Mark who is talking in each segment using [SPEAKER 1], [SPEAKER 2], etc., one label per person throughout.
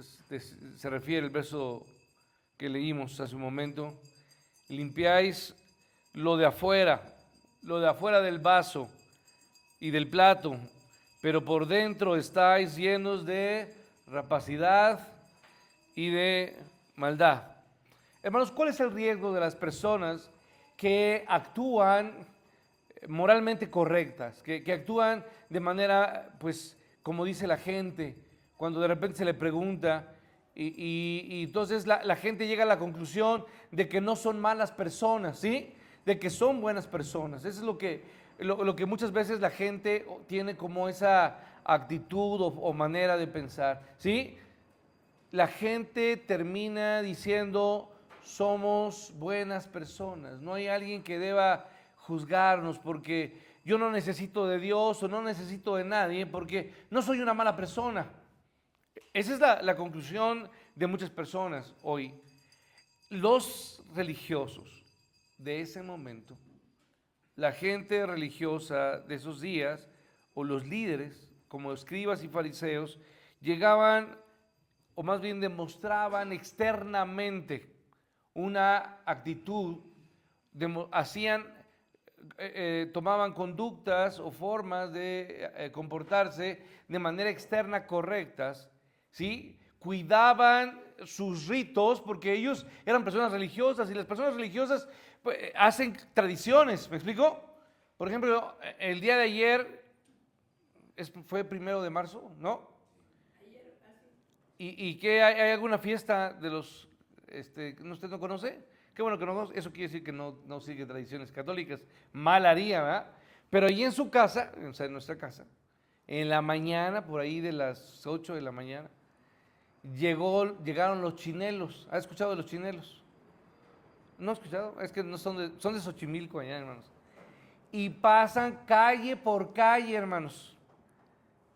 [SPEAKER 1] se refiere el verso que leímos hace un momento. Limpiáis lo de afuera del vaso y del plato, pero por dentro estáis llenos de rapacidad y de maldad. Hermanos, ¿cuál es el riesgo de las personas que actúan moralmente correctas, que actúan de manera, pues, como dice la gente, cuando de repente se le pregunta y entonces la gente llega a la conclusión de que no son malas personas, ¿sí? De que son buenas personas. Eso es lo que muchas veces la gente tiene como esa actitud o manera de pensar, ¿sí? La gente termina diciendo, somos buenas personas. No hay alguien que deba juzgarnos porque yo no necesito de Dios o no necesito de nadie porque no soy una mala persona. Esa es la conclusión de muchas personas hoy. Los religiosos de ese momento, la gente religiosa de esos días, o los líderes, como escribas y fariseos, llegaban, o más bien demostraban externamente una actitud, tomaban conductas o formas de comportarse de manera externa correctas, ¿sí? Cuidaban sus ritos porque ellos eran personas religiosas y las personas religiosas pues, hacen tradiciones, ¿me explico? Por ejemplo, el día de ayer fue 1 de marzo, ¿no? ¿Y qué hay alguna fiesta de los, usted no conoce? Qué bueno que no conoce, eso quiere decir que no sigue tradiciones católicas, mal haría, ¿verdad? Pero ahí en su casa, o sea, en nuestra casa, en la mañana, por ahí de las 8 de la mañana, llegaron los chinelos. ¿Has escuchado de los chinelos? ¿No has escuchado? Es que no son de Xochimilco allá, hermanos. Y pasan calle por calle, hermanos.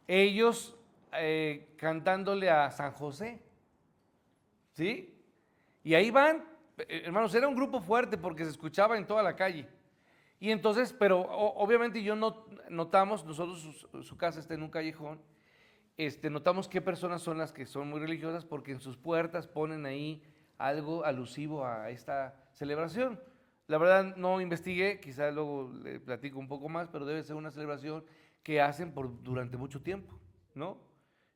[SPEAKER 1] Ellos cantándole a San José, ¿sí? Y ahí van, hermanos, era un grupo fuerte porque se escuchaba en toda la calle. Y entonces, pero obviamente notamos, nosotros su casa está en un callejón, notamos qué personas son las que son muy religiosas porque en sus puertas ponen ahí algo alusivo a esta celebración. La verdad no investigué, quizás luego le platico un poco más, pero debe ser una celebración que hacen durante mucho tiempo, ¿no?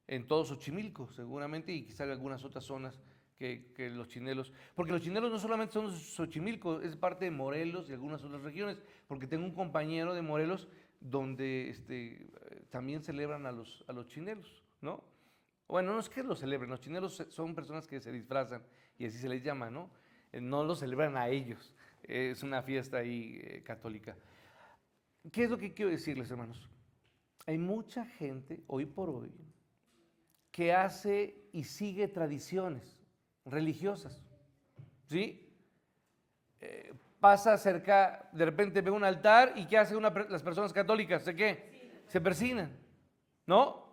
[SPEAKER 1] En todo Xochimilco, seguramente, y quizás en algunas otras zonas que los chinelos. Porque los chinelos no solamente son de Xochimilco, es parte de Morelos y algunas otras regiones, porque tengo un compañero de Morelos donde también celebran a los chinelos, ¿no? Bueno, no es que los celebren, los chinelos son personas que se disfrazan y así se les llama, ¿no? No los celebran a ellos, es una fiesta ahí católica. ¿Qué es lo que quiero decirles, hermanos? Hay mucha gente, hoy por hoy, que hace y sigue tradiciones religiosas, ¿sí? Pasa cerca, de repente ve un altar y ¿qué hacen las personas católicas? ¿De qué? Se persignan, ¿no?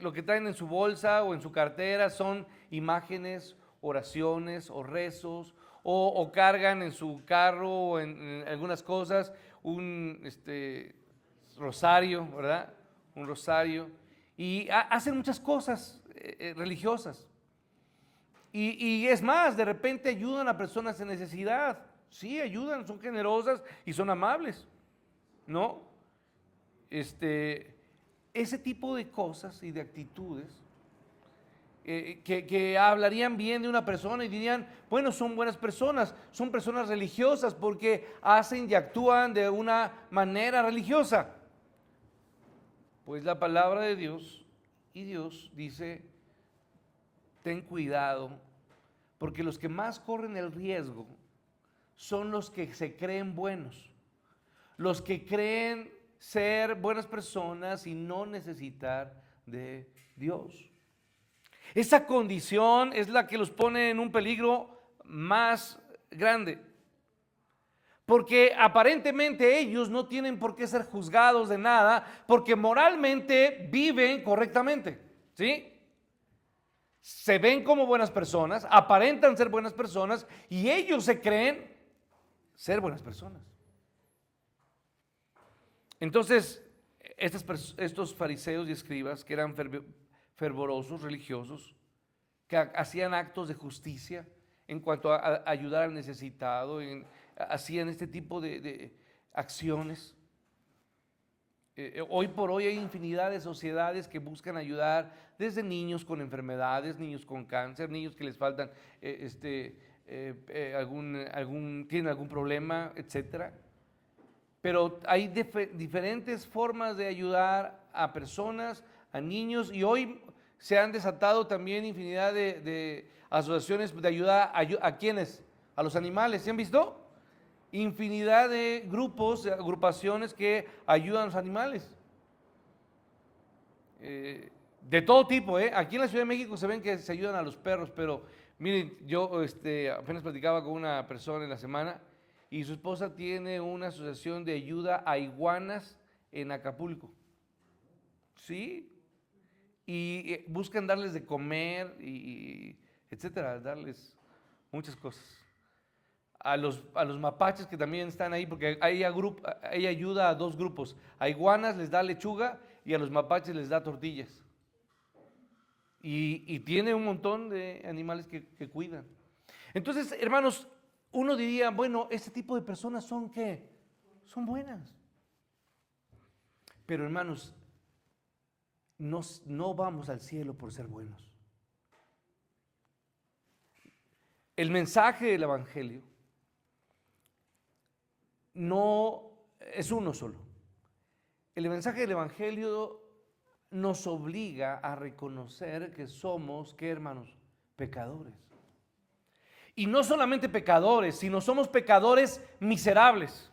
[SPEAKER 1] Lo que traen en su bolsa o en su cartera son imágenes, oraciones o rezos, o cargan en su carro o en algunas cosas un rosario, ¿verdad? Un rosario. Y hacen muchas cosas religiosas. Y es más, de repente ayudan a personas en necesidad. Sí, ayudan, son generosas y son amables, ¿no? Ese tipo de cosas y de actitudes que hablarían bien de una persona y dirían, bueno, son buenas personas, son personas religiosas porque hacen y actúan de una manera religiosa. Pues la palabra de Dios y Dios dice, ten cuidado, porque los que más corren el riesgo son los que se creen buenos, los que creen ser buenas personas y no necesitar de Dios. Esa condición es la que los pone en un peligro más grande. Porque aparentemente ellos no tienen por qué ser juzgados de nada, porque moralmente viven correctamente, ¿sí? Se ven como buenas personas, aparentan ser buenas personas y ellos se creen ser buenas personas. Entonces, estos fariseos y escribas, que eran fervorosos, religiosos, que hacían actos de justicia en cuanto a ayudar al necesitado, hacían este tipo de acciones. Hoy por hoy hay infinidad de sociedades que buscan ayudar desde niños con enfermedades, niños con cáncer, niños que les faltan, tienen algún problema, etcétera. Pero hay diferentes formas de ayudar a personas, a niños, y hoy se han desatado también infinidad de asociaciones de ayuda a quienes, a los animales. ¿Se han visto? Infinidad de grupos, de agrupaciones que ayudan a los animales. De todo tipo, Aquí en la Ciudad de México se ven que se ayudan a los perros, pero miren, yo apenas platicaba con una persona en la semana y su esposa tiene una asociación de ayuda a iguanas en Acapulco. ¿Sí? Y buscan darles de comer y etcétera, darles muchas cosas. A los mapaches que también están ahí, porque ella ayuda a dos grupos. A iguanas les da lechuga y a los mapaches les da tortillas. Y tiene un montón de animales que cuidan. Entonces, hermanos, uno diría, bueno, este tipo de personas son ¿qué? Son buenas. Pero hermanos, no vamos al cielo por ser buenos. El mensaje del Evangelio no es uno solo. El mensaje del Evangelio nos obliga a reconocer que somos, ¿qué, hermanos? Pecadores. Y no solamente pecadores, sino somos pecadores miserables.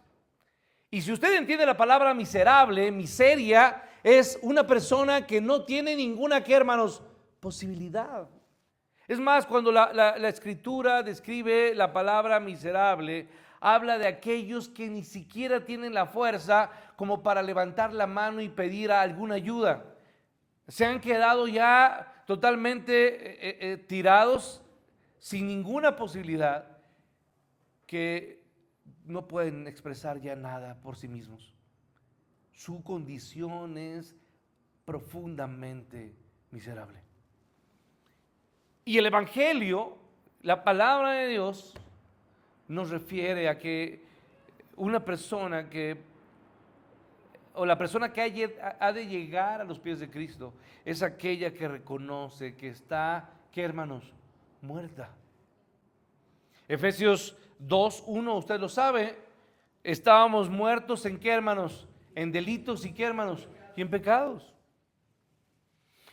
[SPEAKER 1] Y si usted entiende la palabra miserable, miseria, es una persona que no tiene ninguna, ¿qué, hermanos? Posibilidad. Es más, cuando la Escritura describe la palabra miserable, habla de aquellos que ni siquiera tienen la fuerza como para levantar la mano y pedir alguna ayuda. Se han quedado ya totalmente tirados sin ninguna posibilidad, que no pueden expresar ya nada por sí mismos. Su condición es profundamente miserable. Y el Evangelio, la palabra de Dios, nos refiere a que una persona la persona que ha de llegar a los pies de Cristo es aquella que reconoce que está, ¿qué, hermanos? Muerta. Efesios 2:1, usted lo sabe, estábamos muertos ¿en qué, hermanos? En delitos y ¿qué, hermanos? Y en pecados.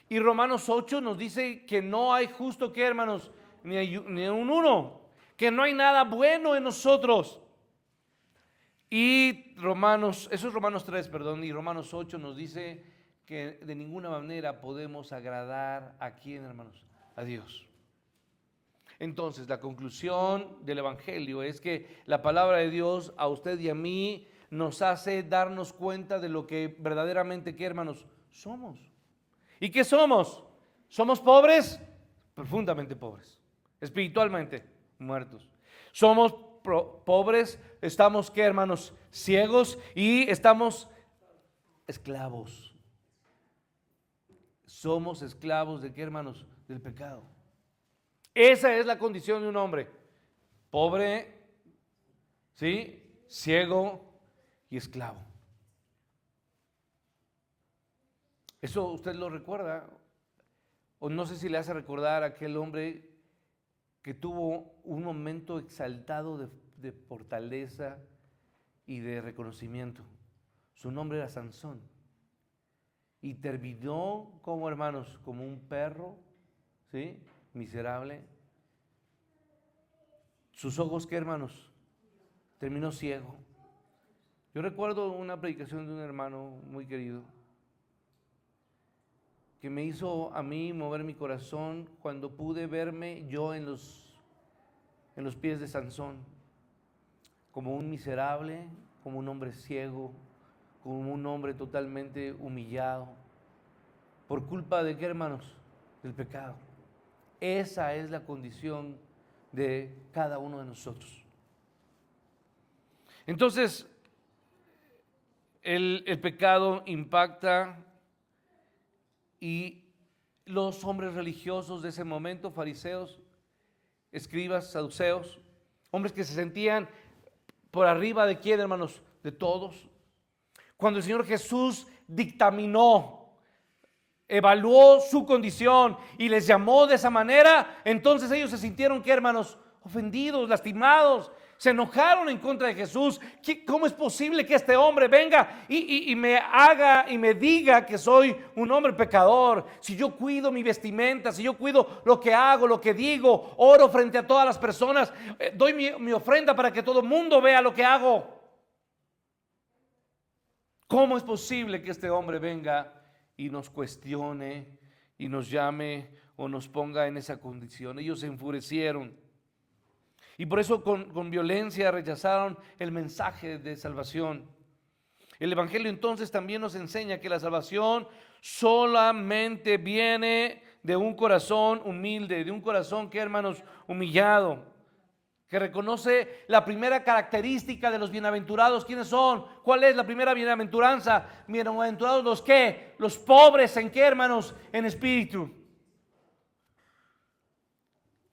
[SPEAKER 1] Y Romanos 8 nos dice que no hay justo, ¿qué, hermanos? Ni un uno, que no hay nada bueno en nosotros. Y eso es Romanos 3, perdón, y Romanos 8 nos dice que de ninguna manera podemos agradar a quién, hermanos, a Dios. Entonces, la conclusión del Evangelio es que la palabra de Dios a usted y a mí nos hace darnos cuenta de lo que verdaderamente, ¿qué, hermanos? Somos. ¿Y qué somos? ¿Somos pobres? Profundamente pobres. Espiritualmente muertos. Somos pobres, estamos, ¿qué, hermanos? Ciegos y estamos esclavos. Somos esclavos ¿de qué, hermanos? Del pecado. Esa es la condición de un hombre. Pobre, ¿sí? Ciego y esclavo. Eso usted lo recuerda, o no sé si le hace recordar a aquel hombre que tuvo un momento exaltado de fortaleza y de reconocimiento. Su nombre era Sansón. Y terminó como, hermanos, como un perro, ¿sí? Miserable. Sus ojos, ¿qué, hermanos? Terminó ciego. Yo recuerdo una predicación de un hermano muy querido que me hizo a mí mover mi corazón cuando pude verme yo en los pies de Sansón, como un miserable, como un hombre ciego, como un hombre totalmente humillado. ¿Por culpa de qué, hermanos? Del pecado. Esa es la condición de cada uno de nosotros. Entonces, el pecado impacta y los hombres religiosos de ese momento, fariseos, escribas, saduceos, hombres que se sentían por arriba de quién, hermanos, de todos. Cuando el Señor Jesús dictaminó, evaluó su condición y les llamó de esa manera, entonces ellos se sintieron, ¿qué, hermanos? Ofendidos, lastimados, se enojaron en contra de Jesús. ¿Cómo es posible que este hombre venga y me haga y me diga que soy un hombre pecador? Si yo cuido mi vestimenta, si yo cuido lo que hago, lo que digo, oro frente a todas las personas, doy mi ofrenda para que todo el mundo vea lo que hago. ¿Cómo es posible que este hombre venga y nos cuestione y nos llame o nos ponga en esa condición? Ellos se enfurecieron y por eso con violencia rechazaron el mensaje de salvación. El Evangelio entonces también nos enseña que la salvación solamente viene de un corazón humilde, de un corazón que, hermanos, humillado, que reconoce la primera característica de los bienaventurados. ¿Quiénes son? ¿Cuál es la primera bienaventuranza? Bienaventurados los ¿qué? Los pobres, ¿en qué, hermanos? En espíritu.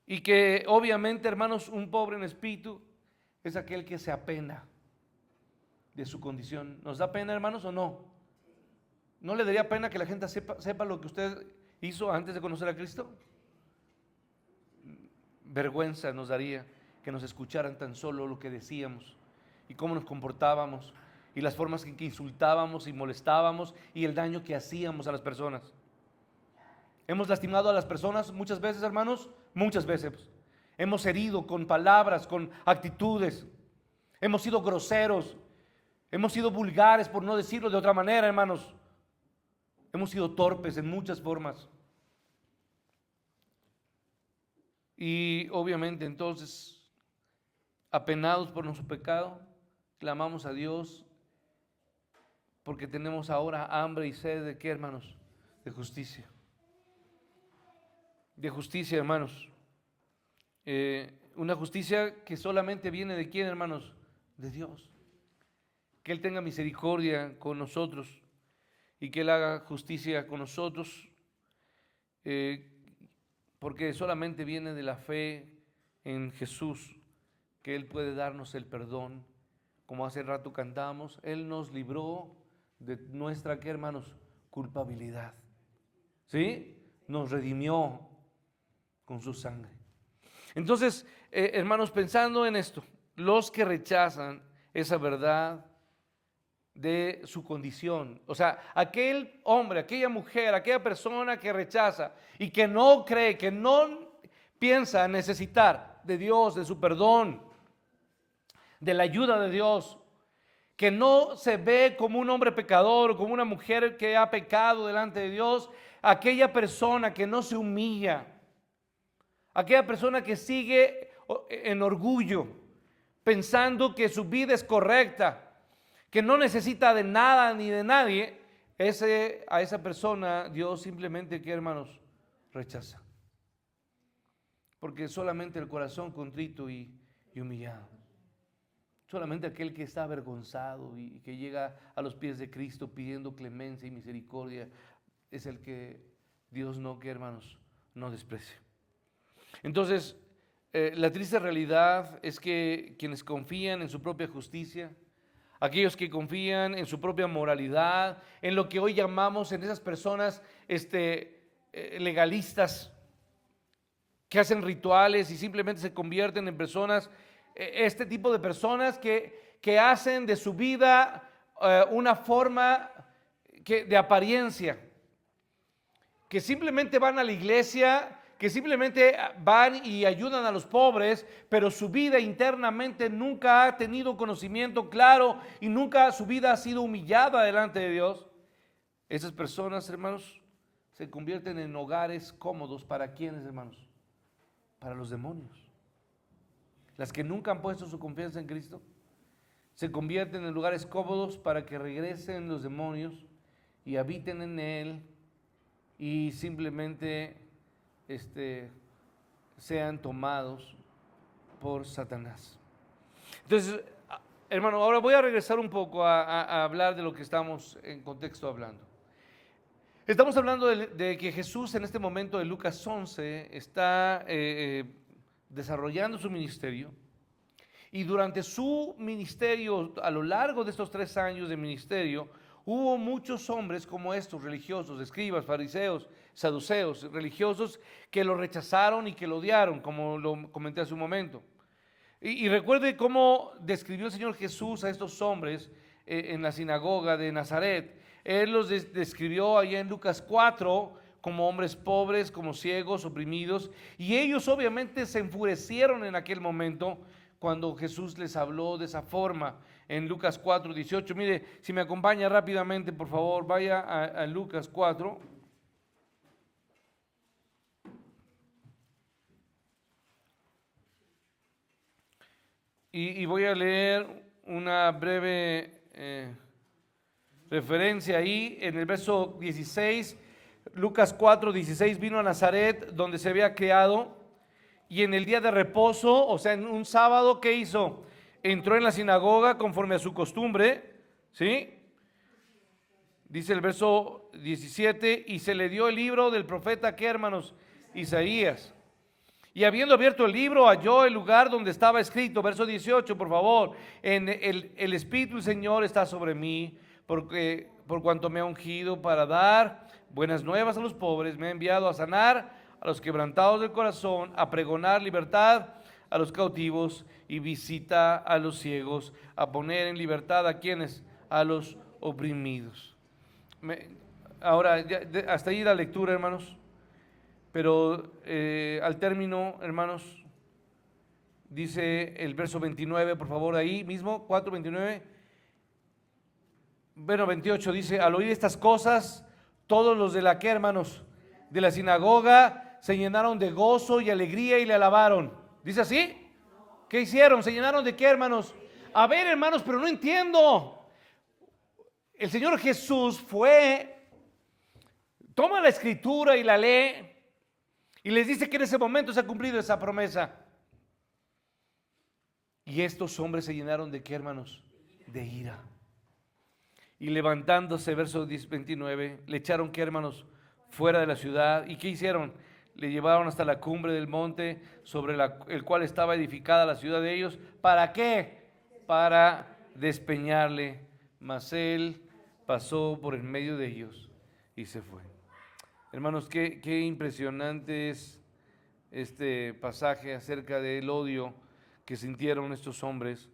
[SPEAKER 1] Y que obviamente, hermanos, un pobre en espíritu es aquel que se apena de su condición. ¿Nos da pena, hermanos, o no? ¿No le daría pena que la gente sepa lo que usted hizo antes de conocer a Cristo? Vergüenza nos daría que nos escucharan tan solo lo que decíamos y cómo nos comportábamos y las formas en que insultábamos y molestábamos y el daño que hacíamos a las personas. Hemos lastimado a las personas muchas veces, hermanos, muchas veces. Hemos herido con palabras, con actitudes. Hemos sido groseros, hemos sido vulgares, por no decirlo de otra manera, hermanos. Hemos sido torpes en muchas formas. Y obviamente entonces, apenados por nuestro pecado, clamamos a Dios porque tenemos ahora hambre y sed de ¿qué, hermanos? De justicia. De justicia, hermanos. Una justicia que solamente viene de ¿quién, hermanos? De Dios. Que Él tenga misericordia con nosotros y que Él haga justicia con nosotros, porque solamente viene de la fe en Jesús que Él puede darnos el perdón. Como hace rato cantamos, Él nos libró de nuestra, ¿qué, hermanos? Culpabilidad. ¿Sí? Nos redimió con su sangre. Entonces, hermanos, pensando en esto, los que rechazan esa verdad de su condición, o sea, aquel hombre, aquella mujer, aquella persona que rechaza y que no cree, que no piensa necesitar de Dios, de su perdón, de la ayuda de Dios, que no se ve como un hombre pecador, como una mujer que ha pecado delante de Dios, aquella persona que no se humilla, aquella persona que sigue en orgullo, pensando que su vida es correcta, que no necesita de nada ni de nadie, a esa persona Dios simplemente, ¿qué, hermanos? Rechaza. Porque solamente el corazón contrito y humillado, solamente aquel que está avergonzado y que llega a los pies de Cristo pidiendo clemencia y misericordia, es el que Dios no, ¿qué, hermanos? No desprecia. Entonces, la triste realidad es que quienes confían en su propia justicia, aquellos que confían en su propia moralidad, en lo que hoy llamamos, en esas personas legalistas que hacen rituales y simplemente se convierten en personas, este tipo de personas que hacen de su vida una forma de apariencia, que simplemente van a la iglesia, que simplemente van y ayudan a los pobres, pero su vida internamente nunca ha tenido conocimiento claro y nunca su vida ha sido humillada delante de Dios. Esas personas, hermanos, se convierten en hogares cómodos. ¿Para quiénes, hermanos? Para los demonios. Las que nunca han puesto su confianza en Cristo se convierten en lugares cómodos para que regresen los demonios y habiten en Él y simplemente sean tomados por Satanás. Entonces, hermano, ahora voy a regresar un poco a hablar de lo que estamos en contexto hablando. Estamos hablando de que Jesús en este momento de Lucas 11 está desarrollando su ministerio, y durante su ministerio, a lo largo de estos 3 años de ministerio, hubo muchos hombres como estos, religiosos, escribas, fariseos, saduceos, religiosos, que lo rechazaron y que lo odiaron, como lo comenté hace un momento. Y recuerde cómo describió el Señor Jesús a estos hombres en la sinagoga de Nazaret. Él los describió allá en Lucas 4 como hombres pobres, como ciegos, oprimidos, y ellos obviamente se enfurecieron en aquel momento cuando Jesús les habló de esa forma en Lucas 4, 18. Mire, si me acompaña rápidamente, por favor, vaya a Lucas 4. Y voy a leer una breve referencia ahí en el verso 16. Lucas 4, 16, vino a Nazaret, donde se había criado, y en el día de reposo, o sea, en un sábado, ¿qué hizo? Entró en la sinagoga conforme a su costumbre, ¿sí? Dice el verso 17, y se le dio el libro del profeta, ¿qué, hermanos? Isaías. Y habiendo abierto el libro, halló el lugar donde estaba escrito, verso 18, por favor, en el Espíritu del Señor está sobre mí, por cuanto me ha ungido para dar buenas nuevas a los pobres, me ha enviado a sanar a los quebrantados del corazón, a pregonar libertad a los cautivos y visita a los ciegos, a poner en libertad a quienes, a los oprimidos. Ahora, hasta ahí la lectura, hermanos, pero al término, hermanos, dice el verso 29, por favor, ahí mismo, 4:29. Bueno, 28 dice, al oír estas cosas, todos los de la que, hermanos, de la sinagoga, se llenaron de gozo y alegría y le alabaron. ¿Dice así? ¿Qué hicieron? ¿Se llenaron de qué, hermanos? A ver, hermanos, pero no entiendo. El Señor Jesús toma la escritura y la lee, y les dice que en ese momento se ha cumplido esa promesa. Y estos hombres se llenaron de qué, hermanos? De ira. Y levantándose, verso 29, le echaron, ¿qué, hermanos? Fuera de la ciudad. ¿Y qué hicieron? Le llevaron hasta la cumbre del monte sobre el cual estaba edificada la ciudad de ellos. ¿Para qué? Para despeñarle. Mas él pasó por en medio de ellos y se fue. Hermanos, qué impresionante es este pasaje acerca del odio que sintieron estos hombres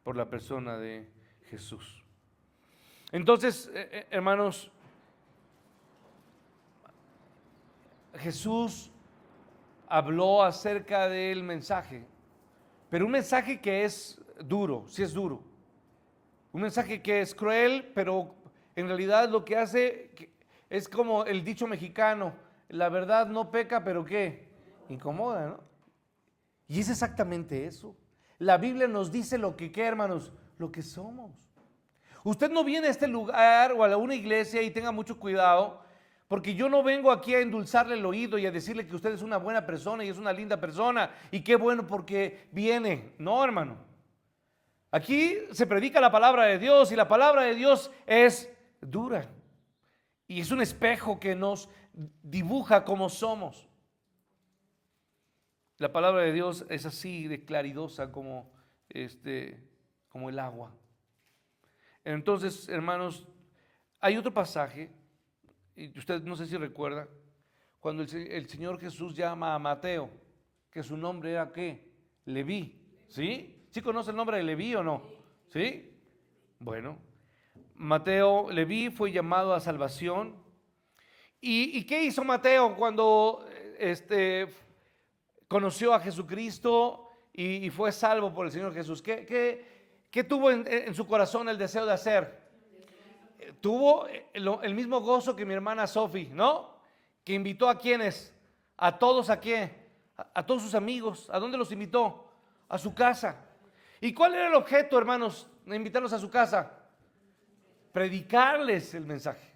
[SPEAKER 1] por la persona de Jesús. Entonces, hermanos, Jesús habló acerca del mensaje, pero un mensaje que es duro, sí es duro. Un mensaje que es cruel, pero en realidad lo que hace es como el dicho mexicano, la verdad no peca, pero ¿qué? Incomoda, ¿no? Y es exactamente eso. La Biblia nos dice lo que, ¿qué, hermanos? Lo que somos. Usted no viene a este lugar o a una iglesia, y tenga mucho cuidado, porque yo no vengo aquí a endulzarle el oído y a decirle que usted es una buena persona y es una linda persona y qué bueno porque viene. No, hermano. Aquí se predica la palabra de Dios y la palabra de Dios es dura. Y es un espejo que nos dibuja como somos. La palabra de Dios es así de claridosa como el agua. Entonces, hermanos, hay otro pasaje, y usted no sé si recuerda, cuando el Señor Jesús llama a Mateo, que su nombre era ¿qué? Leví, ¿sí? ¿Sí conoce el nombre de Leví o no? ¿Sí? Bueno, Mateo, Leví fue llamado a salvación. ¿Y qué hizo Mateo cuando conoció a Jesucristo y fue salvo por el Señor Jesús? ¿Qué tuvo en su corazón el deseo de hacer? Tuvo el mismo gozo que mi hermana Sophie, ¿no? Que invitó a quienes, a todos, ¿a quién? A todos sus amigos. ¿A dónde los invitó? A su casa. ¿Y cuál era el objeto, hermanos, de invitarlos a su casa? Predicarles el mensaje.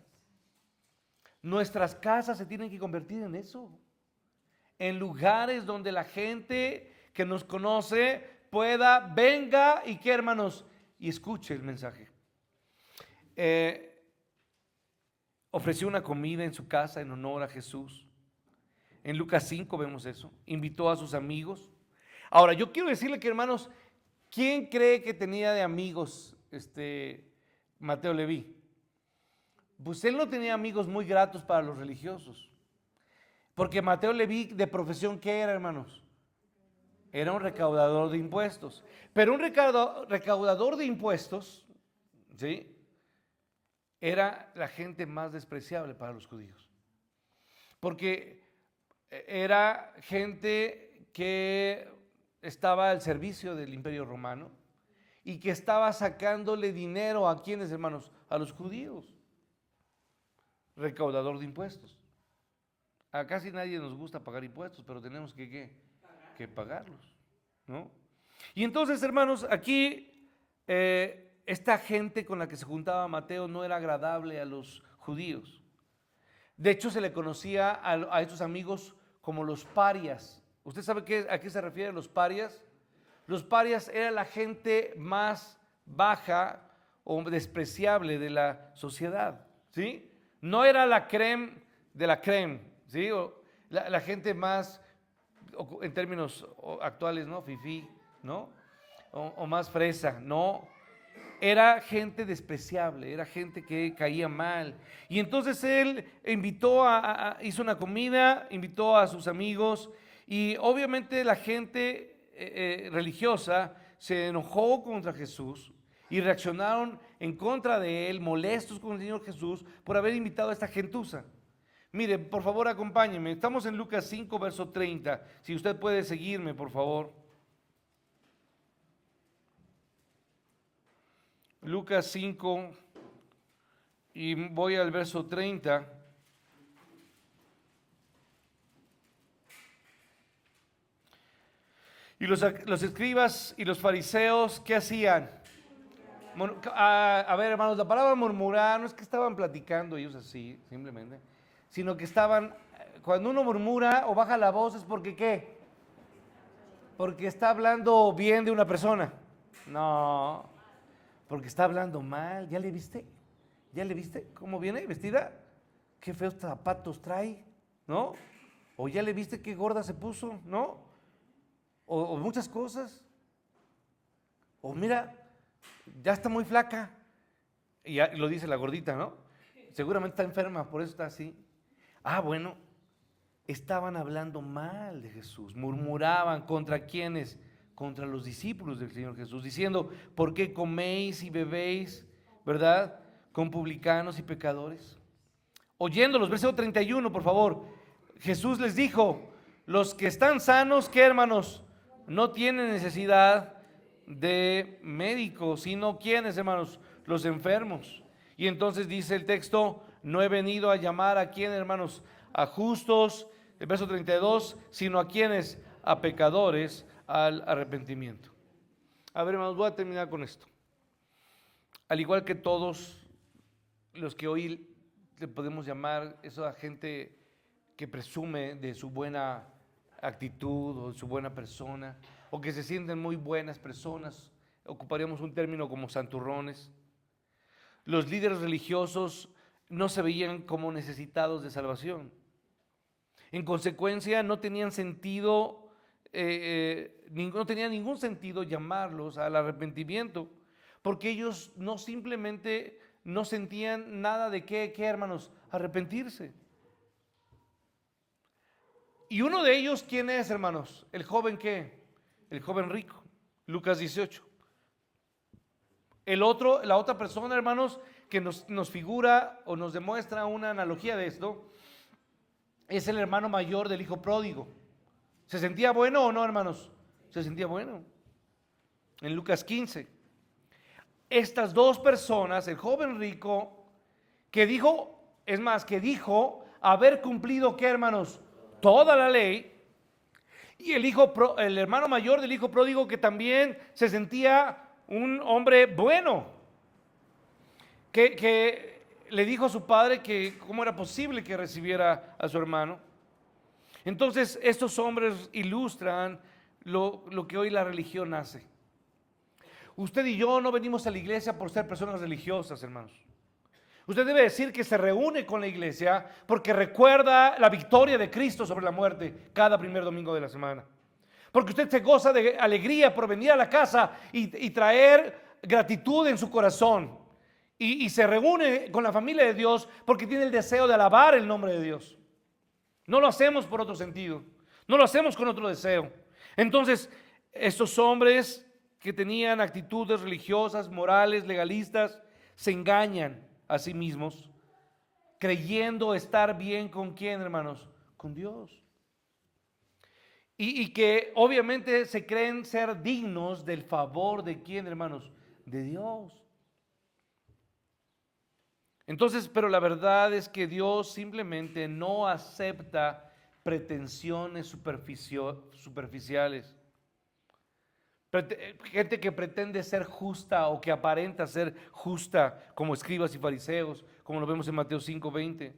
[SPEAKER 1] Nuestras casas se tienen que convertir en eso, en lugares donde la gente que nos conoce venga y que, hermanos, y escuche el mensaje. ofreció una comida en su casa en honor a Jesús. En Lucas 5 vemos eso. Invitó a sus amigos. Ahora, yo quiero decirle que, hermanos, ¿quién cree que tenía de amigos Mateo Leví? Pues él no tenía amigos muy gratos para los religiosos. Porque Mateo Leví, de profesión, ¿qué era, hermanos? Era un recaudador de impuestos. Pero un recaudador de impuestos, ¿sí?, era la gente más despreciable para los judíos. Porque era gente que estaba al servicio del Imperio Romano y que estaba sacándole dinero a quienes, hermanos, a los judíos. Recaudador de impuestos. A casi nadie nos gusta pagar impuestos, pero tenemos que pagarlos, ¿no? Y entonces, hermanos, aquí esta gente con la que se juntaba Mateo no era agradable a los judíos. De hecho, se le conocía a estos amigos como los parias. ¿Usted sabe a qué se refieren los parias? Los parias era la gente más baja o despreciable de la sociedad, ¿sí? No era la crème de la crème, ¿sí? O la gente más, en términos actuales, ¿no? Fifí, ¿no? O más fresa, no. Era gente despreciable, era gente que caía mal. Y entonces él hizo una comida, invitó a sus amigos y obviamente la gente religiosa se enojó contra Jesús y reaccionaron en contra de él, molestos con el Señor Jesús por haber invitado a esta gentuza. Mire, por favor, acompáñenme. Estamos en Lucas 5, verso 30. Si usted puede seguirme, por favor. Lucas 5 y voy al verso 30. Y los escribas y los fariseos, ¿qué hacían? A ver, hermanos, la palabra murmurar no es que estaban platicando ellos así, simplemente, sino que estaban, cuando uno murmura o baja la voz es porque ¿qué? Porque está hablando bien de una persona. No, porque está hablando mal. ¿Ya le viste? ¿Ya le viste cómo viene vestida? Qué feos zapatos trae, ¿no? O ya le viste qué gorda se puso, ¿no? O muchas cosas. O mira, ya está muy flaca. Y ya lo dice la gordita, ¿no? Seguramente está enferma, por eso está así. Ah, bueno, estaban hablando mal de Jesús, murmuraban contra quienes, contra los discípulos del Señor Jesús, diciendo, ¿por qué coméis y bebéis, verdad, con publicanos y pecadores? Oyéndolos, versículo 31, por favor. Jesús les dijo, los que están sanos, ¿qué, hermanos? No tienen necesidad de médicos, sino ¿quiénes, hermanos? Los enfermos. Y entonces dice el texto, no he venido a llamar a quién, hermanos, a justos, el verso 32, sino a quienes, a pecadores, al arrepentimiento. A ver, hermanos, voy a terminar con esto. Al igual que todos los que hoy le podemos llamar esa gente que presume de su buena actitud o de su buena persona, o que se sienten muy buenas personas, ocuparíamos un término como santurrones. Los líderes religiosos no se veían como necesitados de salvación. En consecuencia, no tenían sentido, no tenía ningún sentido llamarlos al arrepentimiento, porque ellos no simplemente no sentían nada de qué, hermanos, arrepentirse. Y uno de ellos, ¿quién es, hermanos? El joven ¿qué? El joven rico, Lucas 18. La otra persona, hermanos, que nos figura o nos demuestra una analogía de esto, es el hermano mayor del hijo pródigo. ¿Se sentía bueno o no, hermanos? Se sentía bueno. En Lucas 15. Estas dos personas, el joven rico, que dijo haber cumplido, ¿qué, hermanos? Toda la ley. Y el hermano mayor del hijo pródigo, que también se sentía un hombre bueno, que le dijo a su padre que cómo era posible que recibiera a su hermano. Entonces estos hombres ilustran lo que hoy la religión hace. Usted y yo no venimos a la iglesia por ser personas religiosas, hermanos. Usted debe decir que se reúne con la iglesia porque recuerda la victoria de Cristo sobre la muerte cada primer domingo de la semana. Porque usted se goza de alegría por venir a la casa y traer gratitud en su corazón. Y se reúne con la familia de Dios porque tiene el deseo de alabar el nombre de Dios. No lo hacemos por otro sentido. No lo hacemos con otro deseo. Entonces, estos hombres que tenían actitudes religiosas, morales, legalistas, se engañan a sí mismos, creyendo estar bien con quién, hermanos, con Dios. Y que obviamente se creen ser dignos del favor de quién, hermanos, de Dios. Entonces, pero la verdad es que Dios simplemente no acepta pretensiones superficiales. Gente que pretende ser justa o que aparenta ser justa, como escribas y fariseos, como lo vemos en Mateo 5:20.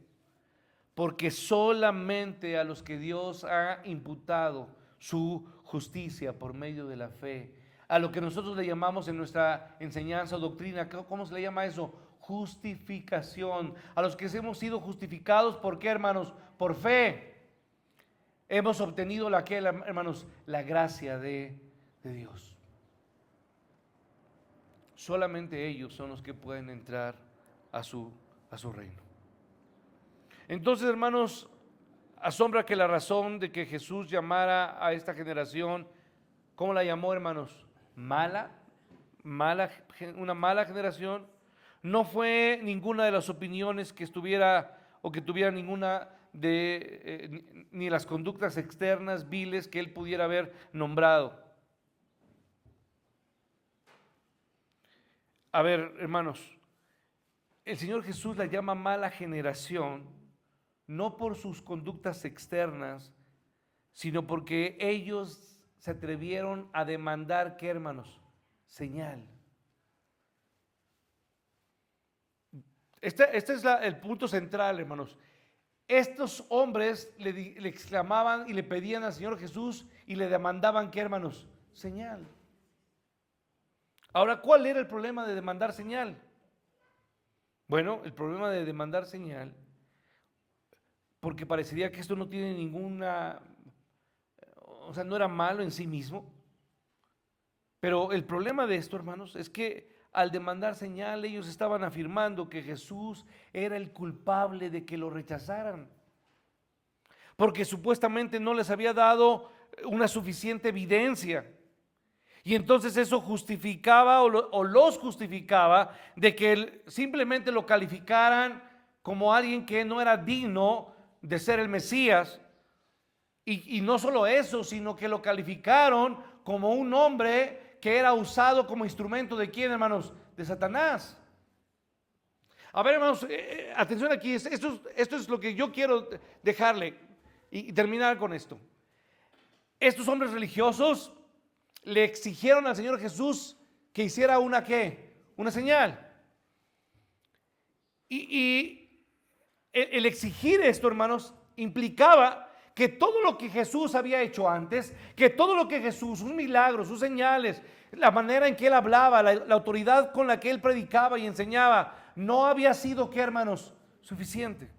[SPEAKER 1] Porque solamente a los que Dios ha imputado su justicia por medio de la fe, a lo que nosotros le llamamos en nuestra enseñanza o doctrina, ¿cómo se le llama eso? Justificación. A los que hemos sido justificados, ¿por qué, hermanos? Por fe. Hemos obtenido hermanos, la gracia de Dios. Solamente ellos son los que pueden entrar a su reino. Entonces, hermanos, asombra que la razón de que Jesús llamara a esta generación, ¿cómo la llamó, hermanos? Una mala generación. No fue ninguna de las opiniones que estuviera o que tuviera ninguna ni las conductas externas viles que él pudiera haber nombrado. A ver, hermanos, el Señor Jesús la llama mala generación, no por sus conductas externas, sino porque ellos se atrevieron a demandar, ¿qué, hermanos? Señal. Este es el punto central, hermanos. Estos hombres le exclamaban y le pedían al Señor Jesús y le demandaban, ¿qué, hermanos? Señal. Ahora, ¿cuál era el problema de demandar señal? Bueno, el problema de demandar señal, porque parecería que esto no tiene ninguna, o sea, no era malo en sí mismo, pero el problema de esto, hermanos, es que al demandar señal ellos estaban afirmando que Jesús era el culpable de que lo rechazaran, porque supuestamente no les había dado una suficiente evidencia. Y entonces eso justificaba o los justificaba de que simplemente lo calificaran como alguien que no era digno de ser el Mesías. Y no solo eso, sino que lo calificaron como un hombre que era usado como instrumento de ¿quién, hermanos? De Satanás. A ver, hermanos, atención aquí, esto es lo que yo quiero dejarle y terminar con esto. Estos hombres religiosos le exigieron al Señor Jesús que hiciera una señal. Y el exigir esto, hermanos, implicaba que todo lo que Jesús había hecho antes, que todo lo que Jesús, sus milagros, sus señales, la manera en que él hablaba, la autoridad con la que él predicaba y enseñaba, no había sido, ¿qué, hermanos? Suficiente.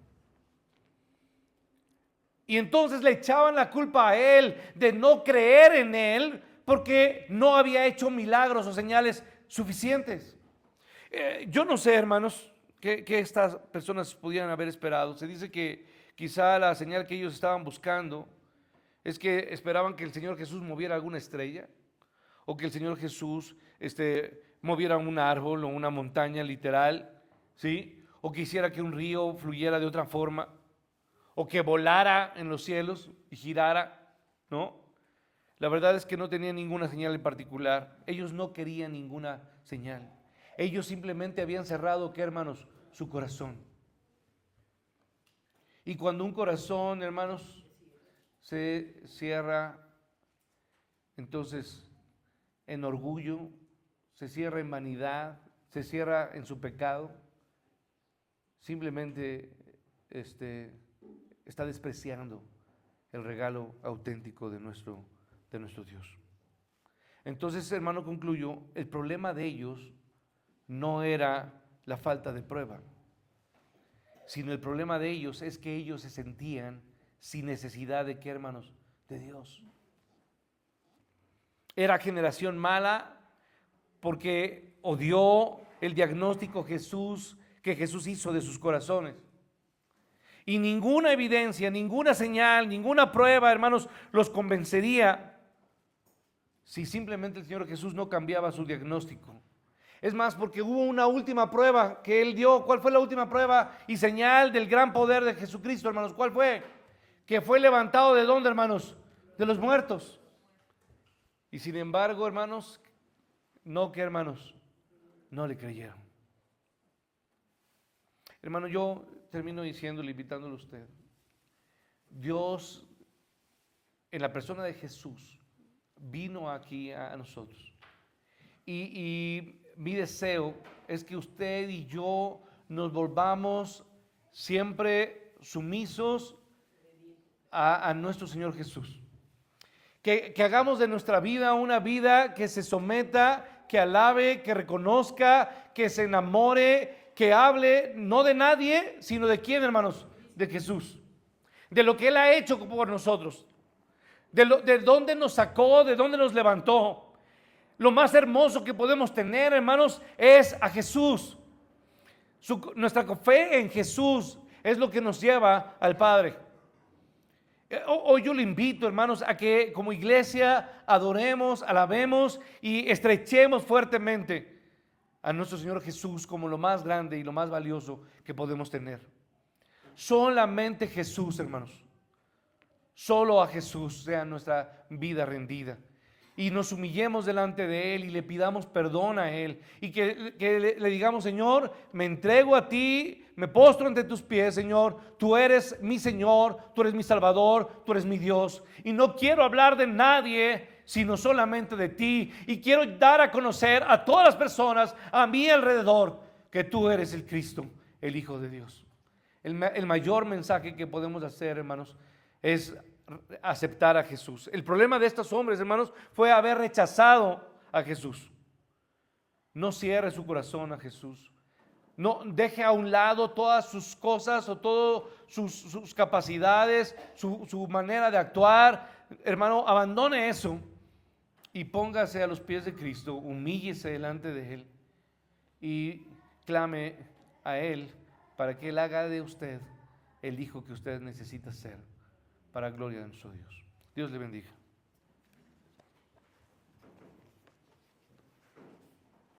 [SPEAKER 1] Y entonces le echaban la culpa a él de no creer en él, porque no había hecho milagros o señales suficientes. Yo no sé, hermanos, que estas personas pudieran haber esperado. Se dice que quizá la señal que ellos estaban buscando es que esperaban que el Señor Jesús moviera alguna estrella, o que el Señor Jesús moviera un árbol o una montaña literal, ¿sí? O que hiciera que un río fluyera de otra forma, o que volara en los cielos y girara, ¿no? La verdad es que no tenían ninguna señal en particular. Ellos no querían ninguna señal. Ellos simplemente habían cerrado, ¿qué, hermanos? Su corazón. Y cuando un corazón, hermanos, se cierra, entonces en orgullo, se cierra en vanidad, se cierra en su pecado, simplemente está despreciando el regalo auténtico de nuestro Dios. Entonces, hermano, concluyo, el problema de ellos no era la falta de prueba. sino el problema de ellos es que ellos se sentían sin necesidad de ¿qué, hermanos? De Dios. Era generación mala porque odió el diagnóstico que Jesús hizo de sus corazones. Y ninguna evidencia, ninguna señal, ninguna prueba, hermanos, los convencería si simplemente el Señor Jesús no cambiaba su diagnóstico. Es más, porque hubo una última prueba que Él dio. ¿Cuál fue la última prueba y señal del gran poder de Jesucristo, hermanos? ¿Cuál fue? Que fue levantado ¿de dónde, hermanos? De los muertos. Y sin embargo, hermanos, no que hermanos, no le creyeron. Hermano, yo termino diciéndole, invitándole a usted. Dios, en la persona de Jesús, vino aquí a nosotros. Y mi deseo es que usted y yo nos volvamos siempre sumisos a nuestro Señor Jesús. Que hagamos de nuestra vida una vida que se someta, que alabe, que reconozca, que se enamore, que hable no de nadie, sino de quién, hermanos, de Jesús, de lo que Él ha hecho por nosotros, de dónde nos sacó, de dónde nos levantó. Lo más hermoso que podemos tener, hermanos, es a Jesús. Nuestra fe en Jesús es lo que nos lleva al Padre. Hoy yo le invito, hermanos, a que como iglesia adoremos, alabemos y estrechemos fuertemente a nuestro Señor Jesús como lo más grande y lo más valioso que podemos tener. Solamente Jesús, hermanos. Solo a Jesús sea nuestra vida rendida. Y nos humillemos delante de Él y le pidamos perdón a Él. Y que le digamos: Señor, me entrego a ti, me postro ante tus pies, Señor. Tú eres mi Señor, tú eres mi Salvador, tú eres mi Dios. Y no quiero hablar de nadie, sino solamente de ti. Y quiero dar a conocer a todas las personas a mi alrededor que tú eres el Cristo, el Hijo de Dios. El mayor mensaje que podemos hacer, hermanos, es aceptar a Jesús. El problema de estos hombres, hermanos, fue haber rechazado a Jesús. No cierre su corazón a Jesús. No deje a un lado todas sus cosas o todas sus capacidades, su manera de actuar. Hermano, abandone eso y póngase a los pies de Cristo, humíllese delante de Él y clame a Él para que Él haga de usted el hijo que usted necesita ser, para gloria de nuestro Dios. Dios le bendiga.